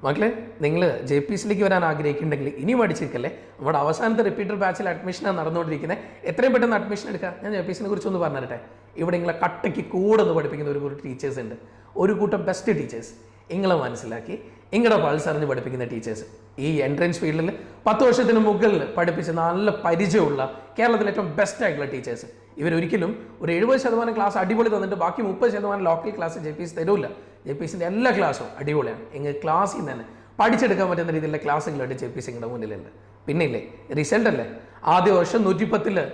മക്കളെ, നിങ്ങൾ J P എസിലേക്ക് വരാൻ ആഗ്രഹിക്കുന്നുണ്ടെങ്കിൽ ഇനി മടിച്ചിരിക്കല്ലേ. നമ്മുടെ അവസാനത്തെ റിപ്പീറ്റർ ബാച്ചിൽ അഡ്മിഷനാണ് നടന്നുകൊണ്ടിരിക്കുന്നത്. എത്രയും പെട്ടെന്ന് അഡ്മിഷൻ എടുക്കുക. ഞാൻ ജെ പി എസിനെ കുറിച്ച് ഒന്ന് പറഞ്ഞു തരട്ടെ. ഇവിടെ നിങ്ങളെ കട്ടയ്ക്ക് കൂടെ ഒന്ന് പഠിപ്പിക്കുന്ന ഒരു കൂട്ടം ടീച്ചേഴ്സ് ഉണ്ട്. ഒരു കൂട്ടം ബെസ്റ്റ് ടീച്ചേഴ്സ്, നിങ്ങളെ മനസ്സിലാക്കി നിങ്ങളുടെ പൾസ് അറിഞ്ഞ് പഠിപ്പിക്കുന്ന ടീച്ചേഴ്സ്. ഈ എൻട്രൻസ് ഫീൽഡിൽ 10 വർഷത്തിന് മുകളിൽ പഠിപ്പിച്ച് നല്ല പരിചയമുള്ള കേരളത്തിലെ ഏറ്റവും ബെസ്റ്റ് ആയിട്ടുള്ള ടീച്ചേഴ്സ്. ഇവരൊരിക്കലും ഒരു 70% ക്ലാസ് അടിപൊളി തന്നിട്ട് ബാക്കി 30% local class J P S തരൂല്ല. ജെ പി എസിൻ്റെ എല്ലാ ക്ലാസ്സും അടിപൊളിയാണ്. നിങ്ങൾ ക്ലാസ്സിൽ നിന്ന് തന്നെ പഠിച്ചെടുക്കാൻ പറ്റുന്ന രീതിയിലുള്ള ക്ലാസ്സുകളായിട്ട് ജെ പി എസ് നിങ്ങളുടെ മുന്നിലുണ്ട്. പിന്നെ ഇല്ലേ, റിസൾട്ട് അല്ലേ, ആദ്യ വർഷം 110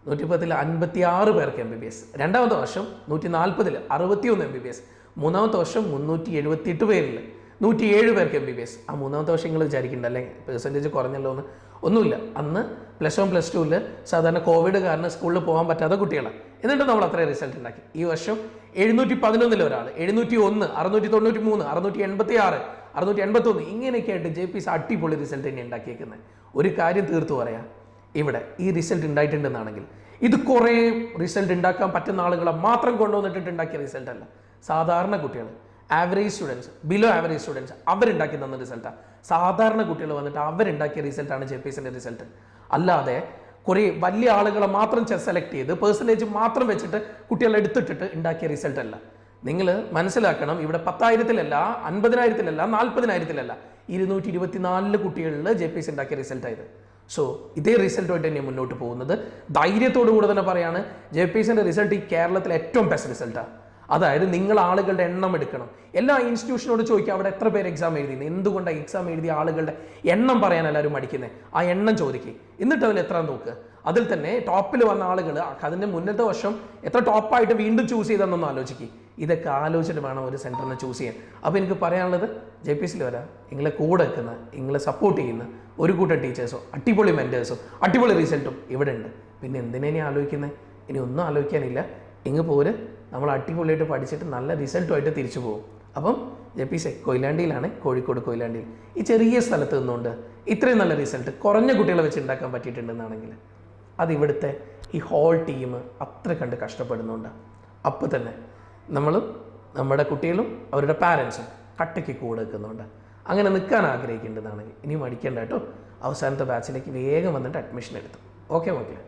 56 പേർക്ക് MBBS, രണ്ടാമത്തെ വർഷം 140 61 MBBS, മൂന്നാമത്തെ വർഷം 378 പേരിൽ 107 പേർക്ക് MBBS. ആ മൂന്നാമത്തെ വർഷം നിങ്ങൾ വിചാരിക്കണ്ടല്ലേ പെർസെൻറ്റേജ് കുറഞ്ഞല്ലോ എന്ന്. ഒന്നുമില്ല, അന്ന് +1 +2 സാധാരണ കോവിഡ് കാരണം സ്കൂളിൽ പോകാൻ പറ്റാത്ത കുട്ടികളാണ്. എന്നിട്ട് നമ്മൾ അത്രയും റിസൾട്ട് ഉണ്ടാക്കി. ഈ വർഷം 711 ഒരാൾ, 701, 693, 686, 681 ഇങ്ങനെയൊക്കെ ആയിട്ട് ജെ പി എസ് അടിപൊളി റിസൾട്ട് തന്നെ ഉണ്ടാക്കിയേക്കുന്നത്. ഒരു കാര്യം തീർത്തു പറയാം, ഇവിടെ ഈ റിസൾട്ട് ഉണ്ടായിട്ടുണ്ടെന്നാണെങ്കിൽ ഇത് കുറേ റിസൾട്ട് ഉണ്ടാക്കാൻ പറ്റുന്ന ആളുകളെ മാത്രം കൊണ്ടുവന്നിട്ട് ഉണ്ടാക്കിയ റിസൾട്ട് അല്ല. സാധാരണ കുട്ടികൾ, average students, below average students അവരുണ്ടാക്കി തന്ന റിസൾട്ടാണ്. സാധാരണ കുട്ടികൾ വന്നിട്ട് അവരുണ്ടാക്കിയ റിസൾട്ടാണ് ജെ പി എസിൻ്റെ റിസൾട്ട്. അല്ലാതെ കുറേ വലിയ ആളുകളെ മാത്രം സെലക്ട് ചെയ്ത് പെർസെൻറ്റേജ് മാത്രം വെച്ചിട്ട് കുട്ടികളെ എടുത്തിട്ടിട്ട് ഉണ്ടാക്കിയ റിസൾട്ട് അല്ല. നിങ്ങൾ മനസ്സിലാക്കണം, ഇവിടെ 10,000-ലല്ല, 50,000-ലല്ല, 40,000-ലല്ല, 224 കുട്ടികളിൽ ജെ പി എസ് ഉണ്ടാക്കിയ റിസൾട്ടായത്. സോ ഇതേ റിസൾട്ടുമായിട്ട് തന്നെ മുന്നോട്ട് പോകുന്നത്. ധൈര്യത്തോടു കൂടെ തന്നെ പറയാണ്, ജെ പി എസിൻ്റെ റിസൾട്ട് ഈ കേരളത്തിലെ ഏറ്റവും ബെസ്റ്റ് റിസൾട്ടാണ്. അതായത് നിങ്ങൾ ആളുകളുടെ എണ്ണം എടുക്കണം. എല്ലാ ഇൻസ്റ്റിറ്റ്യൂഷനോട് ചോദിക്കുക അവിടെ എത്ര പേര് എക്സാം എഴുതിയത്, എന്തുകൊണ്ടാണ് എക്സാം എഴുതിയ ആളുകളുടെ എണ്ണം പറയാൻ എല്ലാവരും മടിക്കുന്നത്. ആ എണ്ണം ചോദിക്കുക, എന്നിട്ട് അതിൽ എത്ര നോക്കുക. അതിൽ തന്നെ ടോപ്പിൽ വന്ന ആളുകൾ അതിൻ്റെ മുന്നത്തെ വർഷം എത്ര ടോപ്പായിട്ട് വീണ്ടും ചൂസ് ചെയ്തെന്നൊന്ന് ആലോചിക്കുക. ഇതൊക്കെ ആലോചിച്ചിട്ട് വേണം ഒരു സെൻറ്ററിനെ ചൂസ് ചെയ്യാൻ. അപ്പോൾ എനിക്ക് പറയാനുള്ളത്, ജെ പി എസിൽ വരാം, നിങ്ങളെ കൂടെ നിൽക്കുന്ന, നിങ്ങളെ സപ്പോർട്ട് ചെയ്യുന്ന ഒരു കൂട്ടം ടീച്ചേഴ്സോ അടിപൊളി മെൻറ്റേഴ്സോ അടിപൊളി റിസൾട്ടും ഇവിടെ ഉണ്ട്. പിന്നെ എന്തിനേനി ആലോചിക്കുന്നത്? ഇനി ഒന്നും ആലോചിക്കാനില്ല. ഇങ്ങ് പോര്, നമ്മൾ അടിപൊളിയായിട്ട് പഠിച്ചിട്ട് നല്ല റിസൾട്ടുമായിട്ട് തിരിച്ചു പോകും. അപ്പം ജെ പി എസ് കൊയിലാണ്ടിയിലാണ്, കോഴിക്കോട് കൊയിലാണ്ടിയിൽ. ഈ ചെറിയ സ്ഥലത്ത് നിന്നുകൊണ്ട് ഇത്രയും നല്ല റിസൾട്ട് കുറഞ്ഞ കുട്ടികളെ വെച്ച് ഉണ്ടാക്കാൻ പറ്റിയിട്ടുണ്ടെന്നാണെങ്കിൽ അത് ഇവിടുത്തെ ഈ ഹോൾ ടീം അത്ര കണ്ട് കഷ്ടപ്പെടുന്നുണ്ട്. അപ്പോൾ തന്നെ നമ്മളും നമ്മുടെ കുട്ടികളും അവരുടെ പാരൻസും കട്ടയ്ക്ക് കൂടെ നിൽക്കുന്നുണ്ട്. അങ്ങനെ നിൽക്കാൻ ആഗ്രഹിക്കേണ്ടതാണെങ്കിൽ ഇനി മടിക്കേണ്ട കേട്ടോ. അവസാനത്തെ ബാച്ചിലേക്ക് വേഗം വന്നിട്ട് അഡ്മിഷൻ എടുത്തു. ഓക്കെ മക്കളെ.